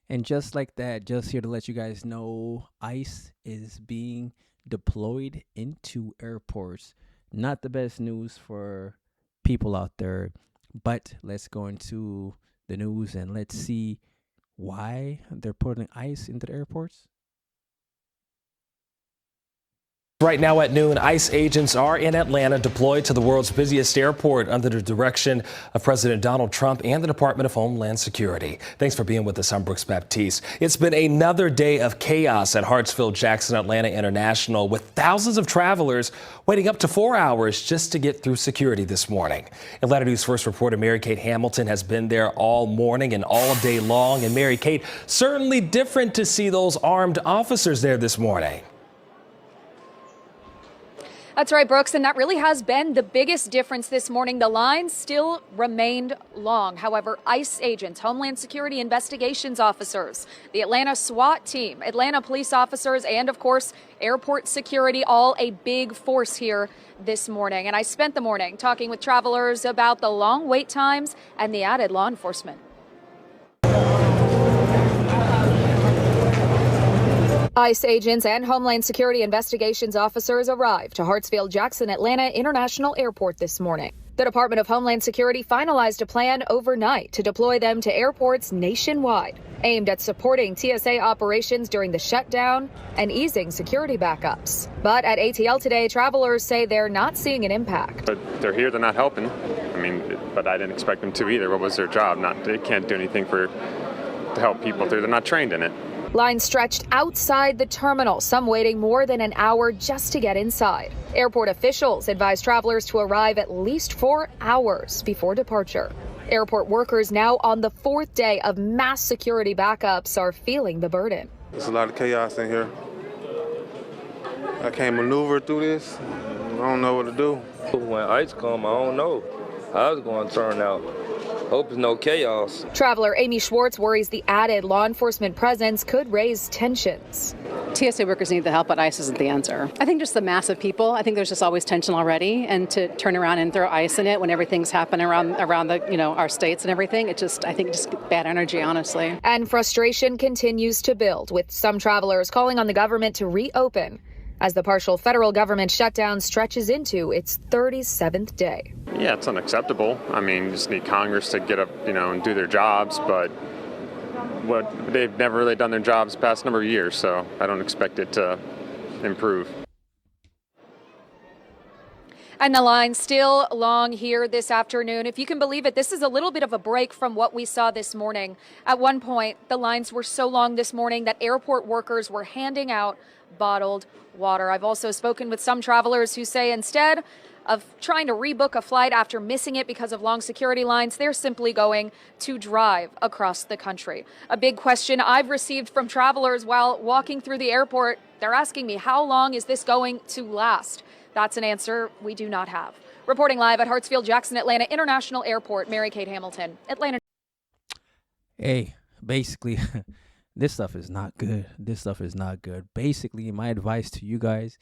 And just like that, just here to let you guys know, ICE is being deployed into airports. Not the best news for people out there, but let's go into the news and let's see why they're putting ICE into the airports. Right now at noon, ICE agents are in Atlanta deployed to the world's busiest airport under the direction of President Donald Trump and the Department of Homeland Security. Thanks for being with us. I'm Brooks Baptiste. It's been another day of chaos at Hartsfield-Jackson Atlanta International, with thousands of travelers waiting up to 4 hours just to get through security this morning. Atlanta News First reporter Mary Kate Hamilton has been there all morning and all day long. And Mary Kate, certainly different to see those armed officers there this morning. That's right, Brooks, and that really has been the biggest difference this morning. The lines still remained long. However, ICE agents, Homeland Security investigations officers, the Atlanta SWAT team, Atlanta police officers, and of course, airport security, all a big force here this morning. And I spent the morning talking with travelers about the long wait times and the added law enforcement. ICE agents and Homeland Security investigations officers arrived to Hartsfield-Jackson Atlanta International Airport this morning. The Department of Homeland Security finalized a plan overnight to deploy them to airports nationwide, aimed at supporting TSA operations during the shutdown and easing security backups. But at ATL today, travelers say they're not seeing an impact. But they're here, they're not helping. But I didn't expect them to either. What was their job? They can't do anything to help people through. They're not trained in it. Lines stretched outside the terminal, some waiting more than an hour just to get inside. Airport officials advise travelers to arrive at least 4 hours before departure. Airport workers now on the 4th day of mass security backups are feeling the burden. There's a lot of chaos in here. I can't maneuver through this. I don't know what to do. When ICE come, I don't know how it's going to turn out. Hope there's no chaos. Traveler Amy Schwartz worries the added law enforcement presence could raise tensions. TSA workers need the help, but ICE isn't the answer. I think just the mass of people. I think there's just always tension already, and to turn around and throw ICE in it when everything's happening around the our states and everything, I think just bad energy, honestly. And frustration continues to build, with some travelers calling on the government to reopen as the partial federal government shutdown stretches into its 37th day. Yeah, it's unacceptable. You just need Congress to get up, and do their jobs, but they've never really done their jobs the past number of years, so I don't expect it to improve. And the line still long here this afternoon. If you can believe it, this is a little bit of a break from what we saw this morning. At one point, the lines were so long this morning that airport workers were handing out bottled water. I've also spoken with some travelers who say instead of trying to rebook a flight after missing it because of long security lines, they're simply going to drive across the country. A big question I've received from travelers while walking through the airport, they're asking me, how long is this going to last? That's an answer we do not have. Reporting live at Hartsfield-Jackson Atlanta International Airport, Mary Kate Hamilton, Atlanta. Hey, basically, this stuff is not good. This stuff is not good. Basically, my advice to you guys,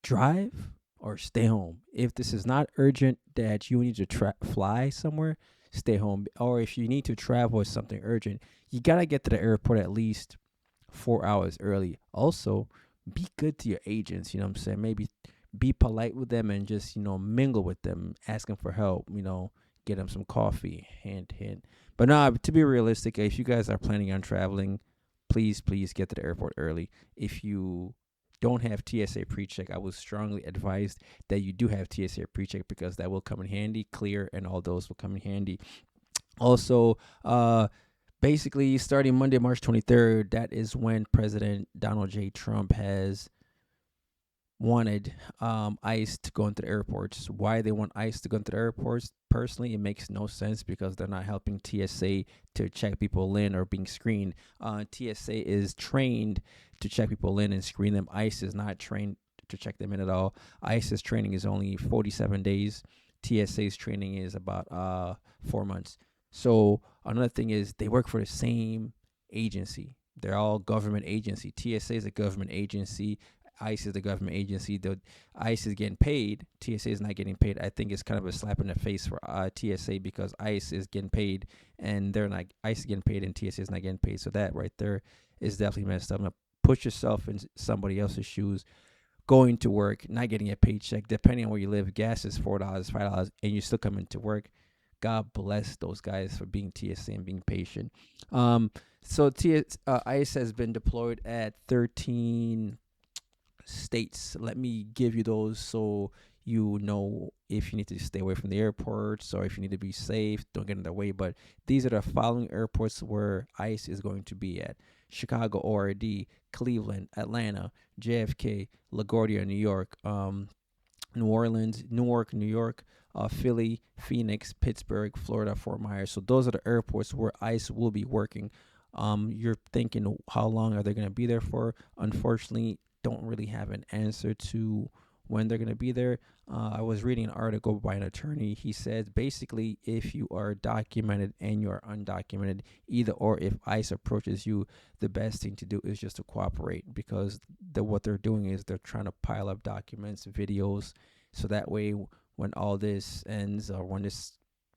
drive or stay home. If this is not urgent that you need to fly somewhere, stay home. Or if you need to travel or something urgent, you got to get to the airport at least 4 hours early. Also, be good to your agents, you know what I'm saying? Maybe be polite with them and just, mingle with them, ask them for help, get them some coffee, hint, hint. But no, to be realistic, if you guys are planning on traveling, please get to the airport early. If you don't have TSA pre-check, I would strongly advise that you do have TSA pre-check, because that will come in handy. Clear and all those will come in handy. Also, basically, starting Monday, March 23rd, that is when President Donald J. Trump has wanted ICE to go into the airports. Why they want ICE to go into the airports? Personally, it makes no sense, because they're not helping TSA to check people in or being screened. TSA is trained to check people in and screen them. ICE is not trained to check them in at all. ICE's training is only 47 days. TSA's training is about 4 months. So another thing is they work for the same agency. They're all government agency. TSA is a government agency. ICE is the government agency. The ICE is getting paid. TSA is not getting paid. I think it's kind of a slap in the face for TSA, because ICE is getting paid and they're not. ICE is getting paid and TSA is not getting paid. So that right there is definitely messed up. Now, put yourself in somebody else's shoes. Going to work, not getting a paycheck, depending on where you live, gas is $4, $5, and you still come into work. God bless those guys for being TSA and being patient. So ICE has been deployed at 13 states. Let me give you those so you know if you need to stay away from the airports or if you need to be safe, don't get in their way. But these are the following airports where ICE is going to be at: Chicago, ORD, Cleveland, Atlanta, JFK, LaGuardia, New York, New Orleans, Newark, New York, Philly, Phoenix, Pittsburgh, Florida, Fort Myers. So those are the airports where ICE will be working. You're thinking, how long are they going to be there for? Unfortunately, don't really have an answer to when they're going to be there. I was reading an article by an attorney. He says basically, if you are documented and you are undocumented, either or, if ICE approaches you, the best thing to do is just to cooperate, because what they're doing is they're trying to pile up documents, videos, so that way when all this ends, or when this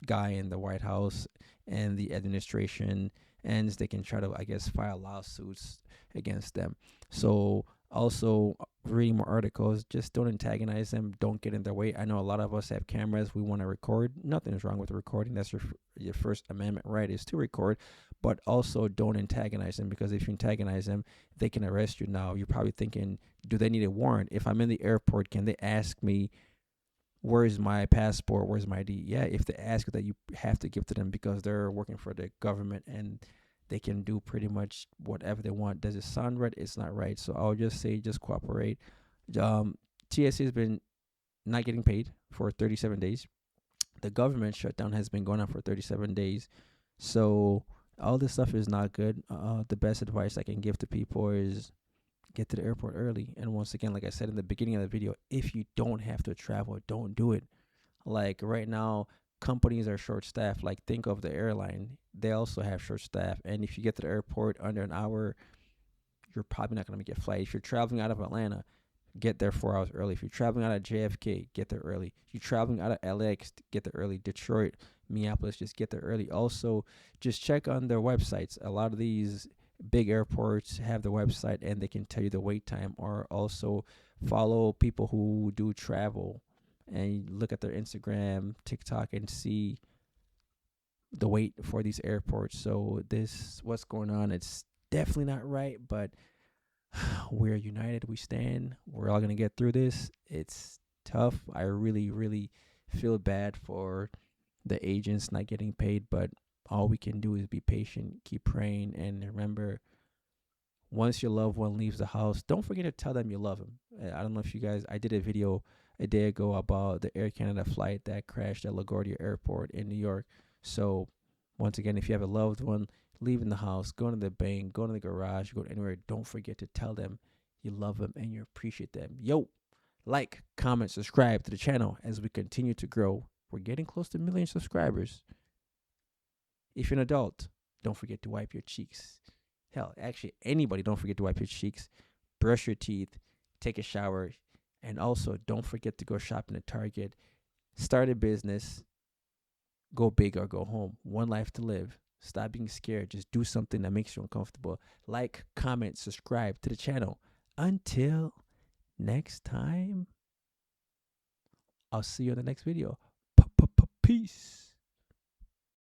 guy in the White House and the administration ends, they can try to, I guess, file lawsuits against them. So also, reading more articles, just don't antagonize them, don't get in their way. I know a lot of us have cameras, we want to record. Nothing's wrong with recording. That's your First Amendment right, is to record. But also don't antagonize them, because if you antagonize them, they can arrest you. Now you're probably thinking, do they need a warrant? If I'm in the airport, can they ask me, where's my passport, where's my ID? Yeah, if they ask you that, you have to give to them, because they're working for the government and they can do pretty much whatever they want. Does it sound right? It's not right. So I'll just say, just cooperate. TSA has been not getting paid for 37 days. The government shutdown has been going on for 37 days. So all this stuff is not good. The best advice I can give to people is get to the airport early. And once again, like I said in the beginning of the video, if you don't have to travel, don't do it. Like right now, companies are short staffed. Like think of the airline. They also have short staff. And if you get to the airport under an hour, you're probably not going to make a flight. If you're traveling out of Atlanta, get there 4 hours early. If you're traveling out of JFK, get there early. If you're traveling out of LX, get there early. Detroit, Minneapolis, just get there early. Also, just check on their websites. A lot of these big airports have the website and they can tell you the wait time, or also follow people who do travel and look at their Instagram, TikTok, and see the wait for these airports. So this, what's going on, it's definitely not right, but we're united, we stand, we're all going to get through this. It's tough. I really, really feel bad for the agents not getting paid, but all we can do is be patient, keep praying, and remember, once your loved one leaves the house, don't forget to tell them you love them. I don't know if you guys, I did a video a day ago about the Air Canada flight that crashed at LaGuardia Airport in New York. So once again, if you have a loved one leaving the house, going to the bank, going to the garage, going anywhere, don't forget to tell them you love them and you appreciate them. Yo, like, comment, subscribe to the channel as we continue to grow. We're getting close to 1 million subscribers. If you're an adult, don't forget to wipe your cheeks. Hell, actually, anybody, don't forget to wipe your cheeks, brush your teeth, take a shower, and also don't forget to go shopping at Target. Start a business. Go big or go home. One life to live. Stop being scared. Just do something that makes you uncomfortable. Like, comment, subscribe to the channel. Until next time, I'll see you in the next video. Peace.